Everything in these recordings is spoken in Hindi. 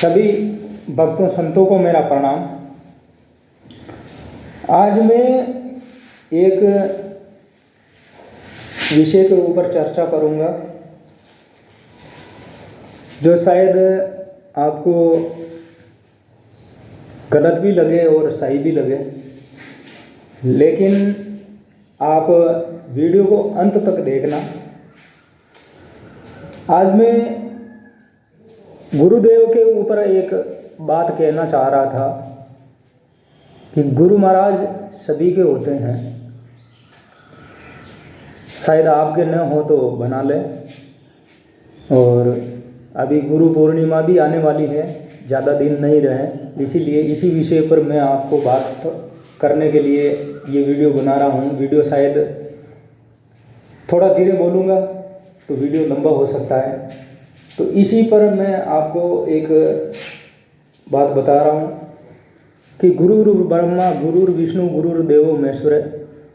सभी भक्तों संतों को मेरा प्रणाम। आज मैं एक विषय के ऊपर चर्चा करूंगा जो शायद आपको गलत भी लगे और सही भी लगे, लेकिन आप वीडियो को अंत तक देखना। आज मैं गुरुदेव के ऊपर एक बात कहना चाह रहा था कि गुरु महाराज सभी के होते हैं, शायद आपके न हो तो बना लें। और अभी गुरु पूर्णिमा भी आने वाली है, ज़्यादा दिन नहीं रहे, इसीलिए इसी विषय पर मैं आपको बात करने के लिए ये वीडियो बना रहा हूँ। वीडियो शायद थोड़ा धीरे बोलूँगा तो वीडियो लंबा हो सकता है, तो इसी पर मैं आपको एक बात बता रहा हूँ कि गुरुर् ब्रह्मा गुरुर् विष्णु गुरुर्देवो महेश्वर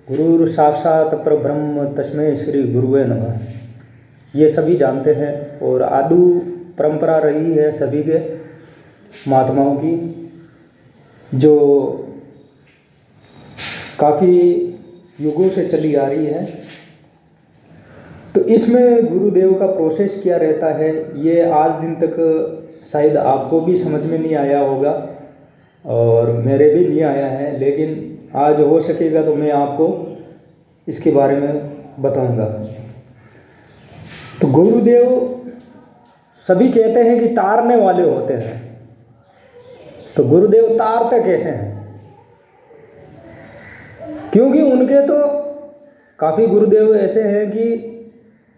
गुरुर् साक्षात परब्रह्म तस्मै श्री गुरुवे नमः। ये सभी जानते हैं और आदि परंपरा रही है सभी के महात्माओं की, जो काफ़ी युगों से चली आ रही है। तो इसमें गुरुदेव का प्रोसेस क्या रहता है, ये आज दिन तक शायद आपको भी समझ में नहीं आया होगा और मेरे भी नहीं आया है, लेकिन आज हो सकेगा तो मैं आपको इसके बारे में बताऊंगा। तो गुरुदेव सभी कहते हैं कि तारने वाले होते हैं, तो गुरुदेव तारते कैसे हैं? क्योंकि उनके तो काफ़ी गुरुदेव ऐसे हैं कि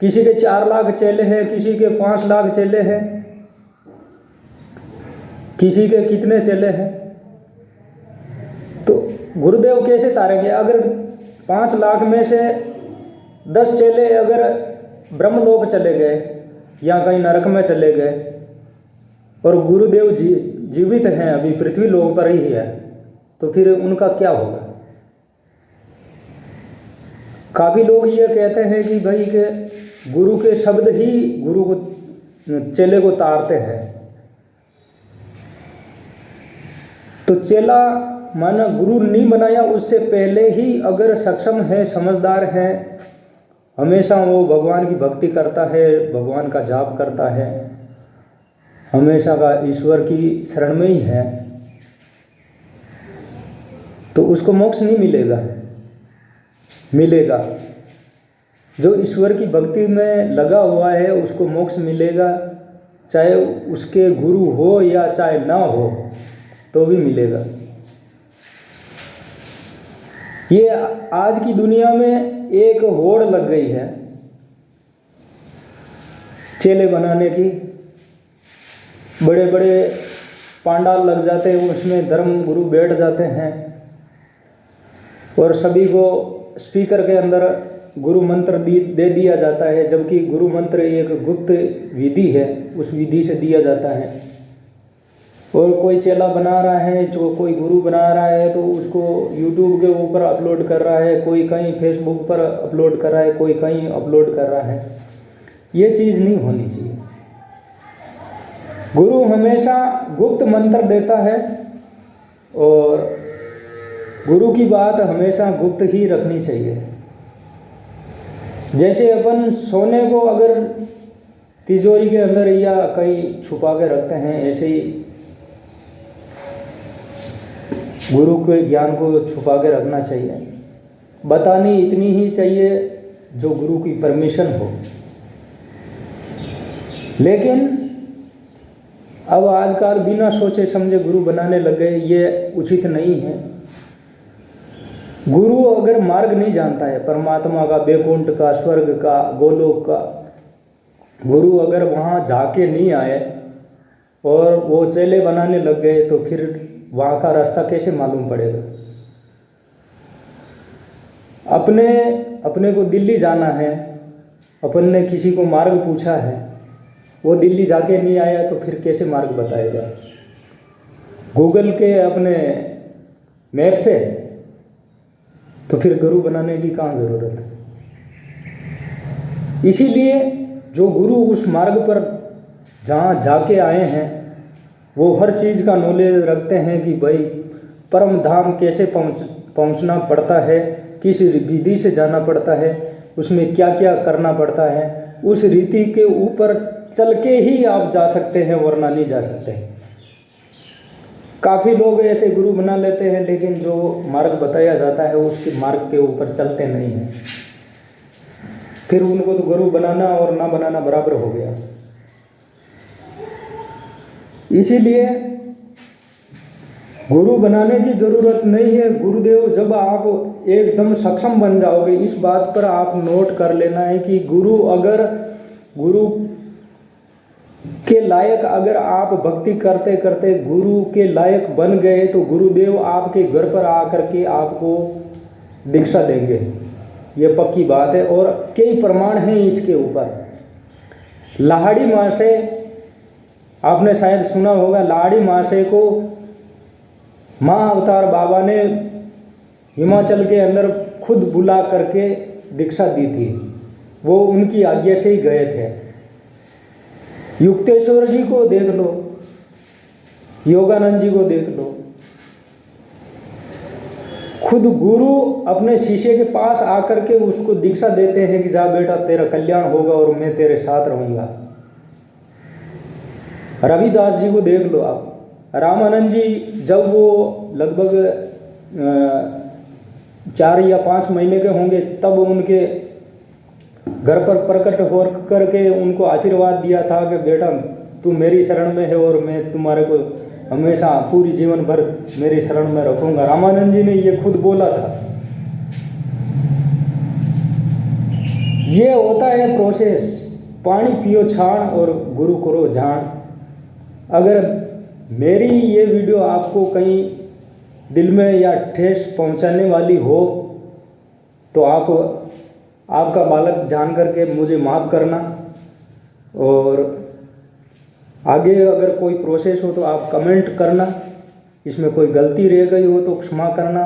किसी के 4 लाख चेले हैं, किसी के 5 लाख चेले हैं, किसी के कितने चेले हैं। तो गुरुदेव कैसे तारेंगे? अगर 5 लाख में से 10 चेले अगर ब्रह्मलोक चले गए या कहीं नरक में चले गए और गुरुदेव जीवित हैं, अभी पृथ्वी लोक पर ही है, तो फिर उनका क्या होगा? काफ़ी लोग ये कहते हैं कि भाई के गुरु के शब्द ही गुरु को चेले को तारते हैं। तो चेला माना गुरु नहीं बनाया, उससे पहले ही अगर सक्षम है, समझदार है, हमेशा वो भगवान की भक्ति करता है, भगवान का जाप करता है, हमेशा का ईश्वर की शरण में ही है, तो उसको मोक्ष नहीं मिलेगा। जो ईश्वर की भक्ति में लगा हुआ है उसको मोक्ष मिलेगा, चाहे उसके गुरु हो या चाहे ना हो तो भी मिलेगा। ये आज की दुनिया में एक होड़ लग गई है चेले बनाने की। बड़े बड़े पांडाल लग जाते हैं, उसमें धर्म गुरु बैठ जाते हैं और सभी को स्पीकर के अंदर गुरु मंत्र दे दिया जाता है, जबकि गुरु मंत्र एक गुप्त विधि है, उस विधि से दिया जाता है। और कोई चेला बना रहा है, जो कोई गुरु बना रहा है तो उसको यूट्यूब के ऊपर अपलोड कर रहा है, कोई कहीं फेसबुक पर अपलोड कर रहा है, कोई कहीं अपलोड कर रहा है। ये चीज़ नहीं होनी चाहिए। गुरु हमेशा गुप्त मंत्र देता है और गुरु की बात हमेशा गुप्त ही रखनी चाहिए। जैसे अपन सोने को अगर तिजोरी के अंदर या कहीं छुपा के रखते हैं, ऐसे ही गुरु के ज्ञान को छुपा के रखना चाहिए। बतानी इतनी ही चाहिए जो गुरु की परमिशन हो। लेकिन अब आजकल बिना सोचे समझे गुरु बनाने लग गए, ये उचित नहीं है। गुरु अगर मार्ग नहीं जानता है परमात्मा का, बैकुंठ का, स्वर्ग का, गोलोक का, गुरु अगर वहाँ जाके नहीं आए और वो चेले बनाने लग गए, तो फिर वहाँ का रास्ता कैसे मालूम पड़ेगा? अपने को दिल्ली जाना है, अपन ने किसी को मार्ग पूछा है, वो दिल्ली जाके नहीं आया तो फिर कैसे मार्ग बताएगा? गूगल के अपने मैप से, तो फिर गुरु बनाने की कहाँ ज़रूरत है? इसीलिए जो गुरु उस मार्ग पर जहाँ जाके आए हैं वो हर चीज़ का नॉलेज रखते हैं कि भाई परम धाम कैसे पहुंचना पड़ता है, किस विधि से जाना पड़ता है, उसमें क्या क्या करना पड़ता है, उस रीति के ऊपर चल के ही आप जा सकते हैं, वरना नहीं जा सकते। काफ़ी लोग ऐसे गुरु बना लेते हैं, लेकिन जो मार्ग बताया जाता है उसके मार्ग के ऊपर चलते नहीं हैं, फिर उनको तो गुरु बनाना और ना बनाना बराबर हो गया। इसीलिए गुरु बनाने की ज़रूरत नहीं है। गुरुदेव जब आप एकदम सक्षम बन जाओगे, इस बात पर आप नोट कर लेना है कि गुरु के लायक अगर आप भक्ति करते करते गुरु के लायक बन गए तो गुरुदेव आपके घर पर आकर के आपको दीक्षा देंगे, ये पक्की बात है। और कई प्रमाण हैं इसके ऊपर। लाहड़ी मासे, आपने शायद सुना होगा, लाहड़ी मासे को माँ अवतार बाबा ने हिमाचल के अंदर खुद बुला करके दीक्षा दी थी, वो उनकी आज्ञा से ही गए थे। युक्तेश्वर जी को देख लो, योगानंद जी को देख लो, खुद गुरु अपने शिष्य के पास आकर के उसको दीक्षा देते हैं कि जा बेटा तेरा कल्याण होगा और मैं तेरे साथ रहूँगा। रविदास जी को देख लो आप। रामानंद जी जब वो लगभग 4 या 5 महीने के होंगे तब उनके घर पर प्रकट हो करके उनको आशीर्वाद दिया था कि बेटा तू मेरी शरण में है और मैं तुम्हारे को हमेशा पूरी जीवन भर मेरी शरण में रखूंगा। रामानंद जी ने ये खुद बोला था। ये होता है प्रोसेस, पानी पियो छाण और गुरु करो जान। अगर मेरी ये वीडियो आपको कहीं दिल में या ठेस पहुंचाने वाली हो तो आपका बालक जान करके मुझे माफ़ करना, और आगे अगर कोई प्रोसेस हो तो आप कमेंट करना, इसमें कोई गलती रह गई हो तो क्षमा करना,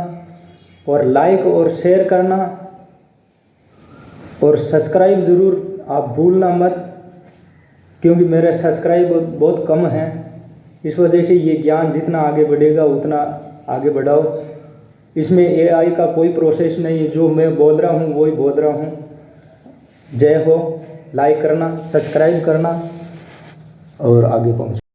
और लाइक और शेयर करना, और सब्सक्राइब ज़रूर आप भूलना मत, क्योंकि मेरे सब्सक्राइब बहुत कम हैं। इस वजह से ये ज्ञान जितना आगे बढ़ेगा उतना आगे बढ़ाओ। इसमें AI का कोई प्रोसेस नहीं, जो मैं बोल रहा हूँ वही बोल रहा हूँ। जय हो। लाइक करना, सब्सक्राइब करना और आगे पहुँचो।